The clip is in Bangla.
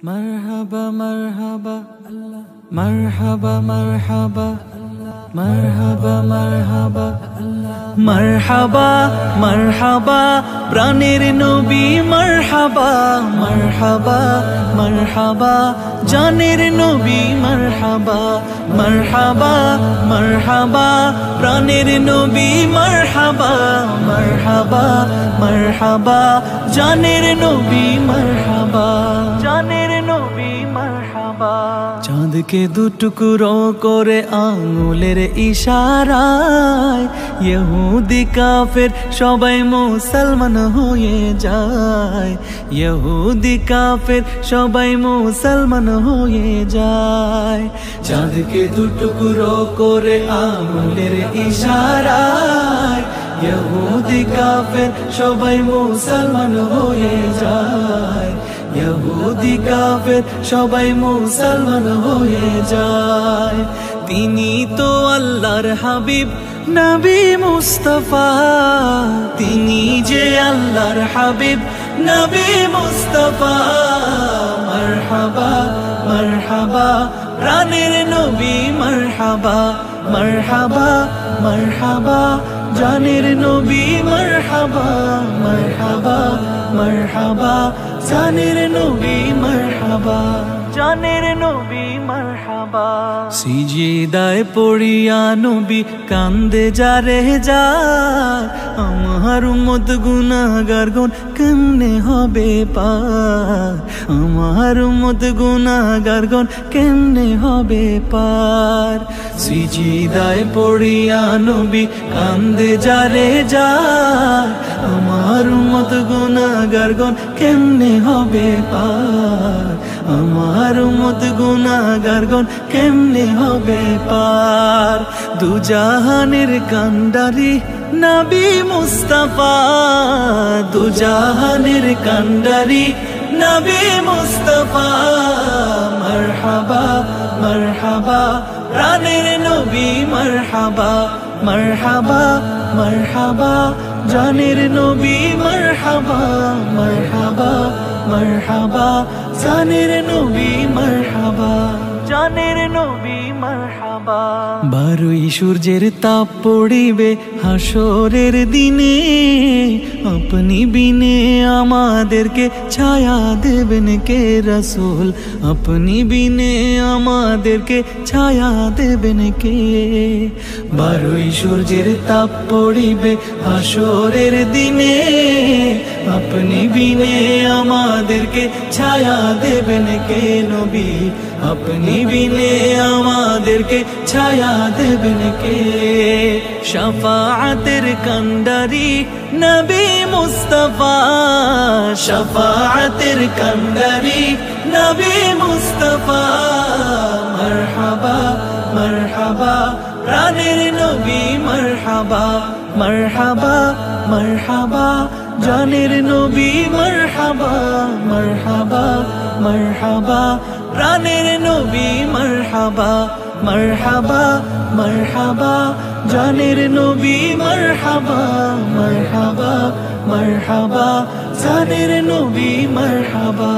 মারহাবা মারহাবা আল্লাহ, মারহাবা মারহাবা আল্লাহ, মারহাবা মারহাবা আল্লাহ, মারহাবা মারহাবা প্রাণের নবী, মারহাবা মারহাবা মারহাবা জানের নবী, মারহাবা মারহাবা মারহাবা প্রাণের নবী, মারহাবা মারহাবা মারহাবা জানের নবী, মারহাবা জানের নবী, মারহাবা। চাঁদকে দুটুকরো করে আঙুলের ইশারায় ইহুদি কাফের সবাই মুসলমান হয়ে যায়, ইহুদি কাফের সবাই মুসলমান হয়ে যায়। চাঁদকে দুটুকরো করে আঙুলের ইশারায় ইহুদি কাফের সবাই মুসলমান হয়ে যায়, ইহুদি কাফের সবাই মুসলমান হয়ে যায়। তিনি তো আল্লাহর হাবিব নবী মুস্তাফা, তিনি যে আল্লাহর হাবিব নবী মুস্তাফা। মারহাবা মারহাবা প্রাণের নবী, মারহাবা মারহাবা মারহাবা জানের নবী, মারহাবা মারহাবা মারহাবা জানের নবী, মারহাবা জানের নবী, মারহাবা। সিজদায় পড়িয়া নবী কান্দে যারে যায়, আমার উম্মত গুনাহগার গণ কেমনে হবে পার, আমার উম্মত গুনাহগার গণ কেমনে হবে পার। সিজদায় পড়িয়া নবী কান্দে যারে যায়, আমার উম্মত গুনাহগার গণ কেমনে হবে পার, আমার উম্মত গুনাহগার গণ কেমনে হবে পার। দুজাহানের কান্ডারি নবী মুস্তাফা, দুজাহানের কান্ডারি নবী মুস্তাফা। মারহাবা মারহাবা প্রাণের নবী, মারহাবা মারহাবা মারহাবা জানের নবী, মারহাবা মারহাবা মারহাবা জানের নবী, মারহাবা জানের নবী, মারহাবা। বারোই সূর্যের তাপ পড়িবে হাসরের দিনে, আপনি বিনে আমাদেরকে ছায়া দেবেন কে রাসূল, আপনি বিনে আমাদেরকে ছায়া দেবেন কে। বারোই সূর্যের তাপ পড়িবে হাসরের দিনে, আপনি বিনে আমাদেরকে ছায়া দেবেন কে নবী, আপনি বিনে আমাদেরকে ছায়া দেবেন কে। শাফাআতের কান্ডারি নবী মুস্তাফা, শাফাআতের কান্ডারি নবী মুস্তাফা। মারহাবা মারহাবা প্রাণের নবী, মারহাবা মারহাবা মারহাবা জানের নবী, মারহাবা মারহাবা মারহাবা প্রাণের নবী, মারহাবা মারহাবা মারহাবা জানের নবী, মারহাবা মারহাবা মারহাবা জানের নবী, মারহাবা।